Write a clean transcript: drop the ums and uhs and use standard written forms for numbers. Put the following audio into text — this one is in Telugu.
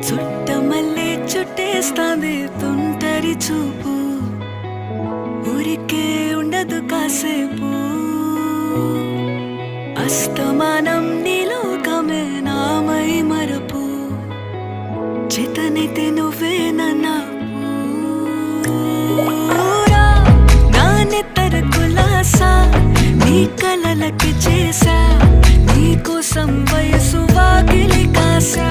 చుట్టమల్లే చుట్టేస్తాంది తుంటరి చూపు, ఊరికే ఉండదు కాసేపు. అస్తమానం నీలోకమే నామై మరపు, చేతనైతే నువ్వే నన్నా నా నెత్తర కులాసా, నీ కలలకి చేసా, నీ కోసం వయసు వాకిలి కాసా.